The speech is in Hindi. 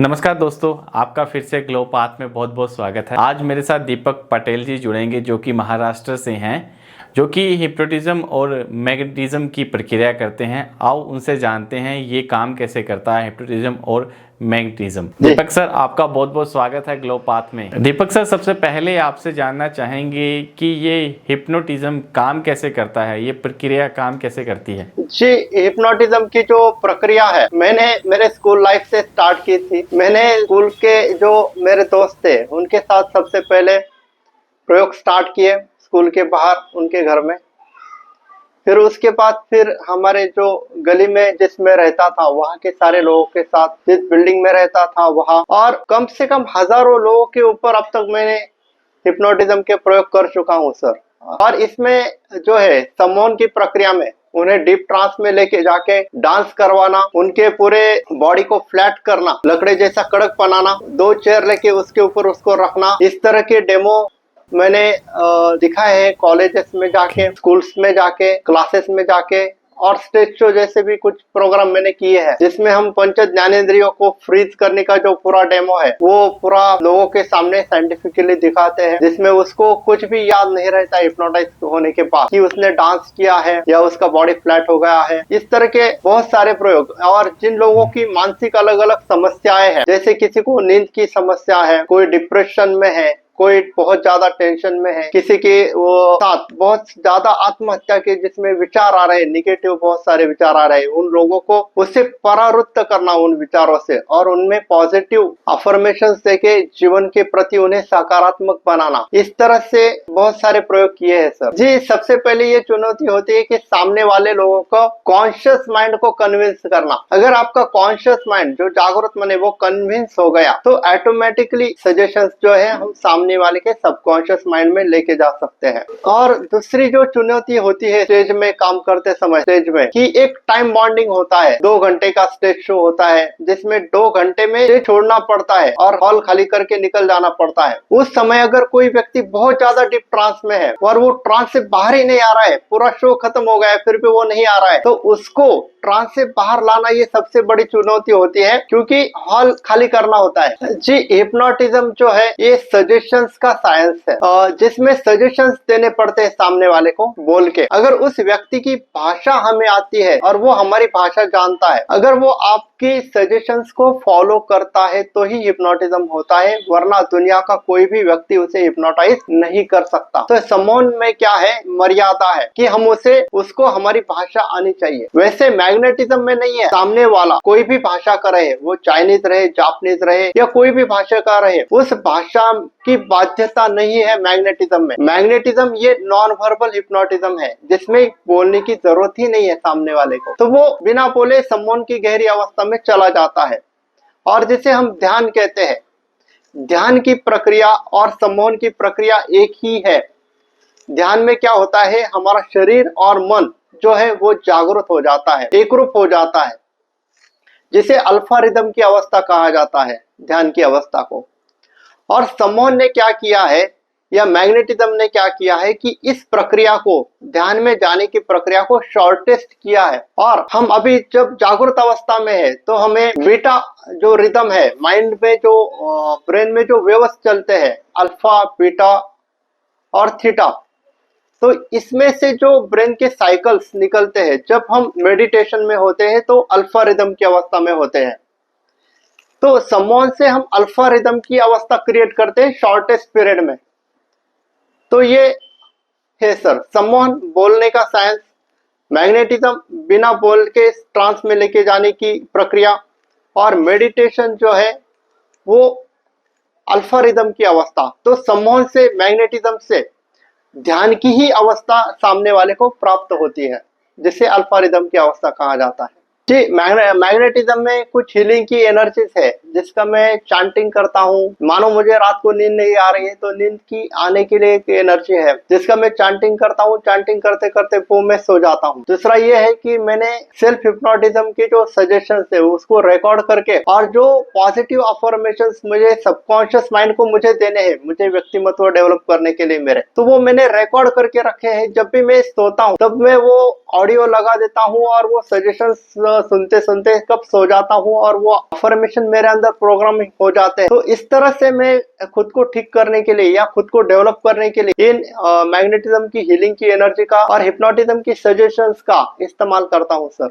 नमस्कार दोस्तों, आपका फिर से ग्लो पाथ में बहुत बहुत स्वागत है। आज मेरे साथ दीपक पटेल जी जुड़ेंगे जो कि महाराष्ट्र से हैं, जो कि हिप्नोटिज्म और मैग्नेटिज्म की प्रक्रिया करते हैं। आओ उनसे जानते हैं ये काम कैसे करता है हिप्नोटिज्म और मैग्नेटिज्म। दीपक सर, आपका बहुत बहुत स्वागत है ग्लो पाथ में। दीपक सर, सबसे पहले आपसे जानना चाहेंगे कि ये हिप्नोटिज्म काम कैसे करता है, ये प्रक्रिया काम कैसे करती है? जी, हिप्नोटिज्म की जो प्रक्रिया है मैंने मेरे स्कूल लाइफ से स्टार्ट की थी। मैंने स्कूल के जो मेरे दोस्त थे उनके साथ सबसे पहले प्रयोग स्टार्ट किए स्कूल के बाहर उनके घर में। फिर उसके बाद फिर हमारे जो गली में जिसमें रहता था वहाँ के सारे लोगों के साथ, जिस बिल्डिंग में रहता था वहाँ, और कम से कम हजारों लोगों के ऊपर अब तक मैंने हिप्नोटिज्म के प्रयोग कर चुका हूँ सर। और इसमें जो है सम्मोहन की प्रक्रिया में उन्हें डीप ट्रांस में लेके जाके डांस करवाना, उनके पूरे बॉडी को फ्लैट करना, लकड़े जैसा कड़क बनाना, 2 चेयर लेके उसके ऊपर उसको रखना, इस तरह के डेमो मैंने दिखाए हैं कॉलेजेस में जाके, स्कूल्स में जाके, क्लासेस में जाके, और स्टेज शो जैसे भी कुछ प्रोग्राम मैंने किए हैं जिसमें हम पंच ज्ञानेंद्रियों को फ्रीज करने का जो पूरा डेमो है वो पूरा लोगों के सामने साइंटिफिकली दिखाते हैं, जिसमें उसको कुछ भी याद नहीं रहता हिप्नोटाइज होने के बाद कि उसने डांस किया है या उसका बॉडी फ्लैट हो गया है। इस तरह के बहुत सारे प्रयोग। और जिन लोगों की मानसिक अलग अलग समस्याएं हैं, जैसे किसी को नींद की समस्या है, कोई डिप्रेशन में है, कोई बहुत ज्यादा टेंशन में है, किसी के वो साथ बहुत ज्यादा आत्महत्या के जिसमें विचार आ रहे हैं, निगेटिव बहुत सारे विचार आ रहे हैं, उन लोगों को उससे परावृत्त करना उन विचारों से, और उनमें पॉजिटिव अफर्मेशंस देके जीवन के प्रति उन्हें सकारात्मक बनाना। इस तरह से बहुत सारे प्रयोग किए हैं सर। जी, सबसे पहले ये चुनौती होती है कि सामने वाले लोगों को कॉन्शियस माइंड को कन्विंस करना। अगर आपका कॉन्शियस माइंड जो जागरूक मन है वो कन्विंस हो गया तो ऑटोमेटिकली सजेशंस जो है हम सामने वाले के सबकॉन्शियस माइंड में लेके जा सकते हैं। और दूसरी जो चुनौती होती है स्टेज में काम करते समय, स्टेज में कि एक टाइम बॉन्डिंग होता है, 2 घंटे का स्टेज शो होता है जिसमें 2 घंटे में स्टेज छोड़ना पड़ता है और हॉल खाली करके निकल जाना पड़ता है। उस समय अगर कोई व्यक्ति बहुत ज्यादा डीप ट्रांस में है और वो ट्रांस से बाहर ही नहीं आ रहा है, पूरा शो खत्म हो गया है फिर भी वो नहीं आ रहा है, तो उसको ट्रांस से बाहर लाना ये सबसे बड़ी चुनौती होती है, क्योंकि हॉल खाली करना होता है। जी, हिप्नोटिज्म जो है ये सजेशंस का साइंस है, जिसमें सजेशंस देने पड़ते हैं सामने वाले को बोल के। अगर उस व्यक्ति की भाषा हमें आती है और वो हमारी भाषा जानता है, अगर वो आपकी सजेशंस को फॉलो करता है तो ही हिप्नोटिज्म होता है, वरना दुनिया का कोई भी व्यक्ति उसे हिप्नोटाइज नहीं कर सकता। तो सम्मोहन में क्या है, मर्यादा है कि हम उसको हमारी भाषा आनी चाहिए। वैसे मैग्नेटिज्म में नहीं है, सामने वाला कोई भी भाषा का रहे, वो चाइनीज रहे, जापानीज रहे या कोई भी भाषा का रहे, उस भाषा की बाध्यता नहीं है मैग्नेटिज्म में। मैग्नेटिज्म ये नॉन वर्बल हिप्नोटिज्म है जिसमें बोलने की जरूरत ही नहीं है सामने वाले को, तो वो बिना बोले सम्मोहन की गहरी अवस्था में चला जाता है। और जिसे हम ध्यान कहते हैं, ध्यान की प्रक्रिया और सम्मोहन की प्रक्रिया एक ही है। ध्यान में क्या होता है, हमारा शरीर और मन जो है वो जागरूक हो जाता है, एकरूप हो जाता है, जिसे अल्फा रिदम की अवस्था कहा जाता है ध्यान की अवस्था को। और सम्मोहन ने क्या किया है या मैग्नेटिज्म ने क्या किया है कि इस प्रक्रिया को, ध्यान में जाने की प्रक्रिया को शॉर्टेस्ट किया है। और हम अभी जब जागृत अवस्था में है तो हमें बीटा जो रिदम है माइंड में, जो ब्रेन में जो वेव्स चलते हैं, अल्फा, बीटा और थीटा, तो इसमें से जो ब्रेन के साइकिल्स निकलते हैं, जब हम मेडिटेशन में होते हैं तो अल्फा रिदम की अवस्था में होते हैं। तो सम्मोहन से हम अल्फा रिदम की अवस्था क्रिएट करते हैं शॉर्टेस्ट पीरियड में। तो ये है सर सम्मोहन, बोलने का साइंस। मैग्नेटिज्म बिना बोल के ट्रांस में लेके जाने की प्रक्रिया। और मेडिटेशन जो है वो अल्फा रिदम की अवस्था। तो सम्मोहन से, मैग्नेटिज्म से ध्यान की ही अवस्था सामने वाले को प्राप्त होती है, जिसे अल्फा रिदम की अवस्था कहा जाता है। जी, मैग्नेटिज्म में कुछ हीलिंग की एनर्जीज है जिसका मैं चांटिंग करता हूँ। मानो मुझे रात को नींद नहीं आ रही है तो नींद की आने के लिए एक एनर्जी है जिसका मैं चांटिंग करता हूँ, चांटिंग करते करते वो मैं सो जाता हूँ। दूसरा ये है कि मैंने सेल्फ हिप्नोटिज्म के जो सजेशंस है उसको रिकॉर्ड करके, और जो पॉजिटिव अफर्मेशंस मुझे सबकॉन्शियस माइंड को मुझे देने हैं, मुझे व्यक्तिमत्व डेवलप करने के लिए मेरे, तो वो मैंने रिकॉर्ड करके रखे हैं। जब भी मैं सोता हूँ तब मैं वो ऑडियो लगा देता हूँ और वो सजेशंस सुनते सुनते कब सो जाता हूँ और वो अफर्मेशन मेरे अंदर प्रोग्राम हो जाते हैं। तो इस तरह से मैं खुद को ठीक करने के लिए या खुद को डेवलप करने के लिए इन मैग्नेटिज्म की हीलिंग की एनर्जी का और हिप्नोटिज्म की सजेशंस का इस्तेमाल करता हूँ सर।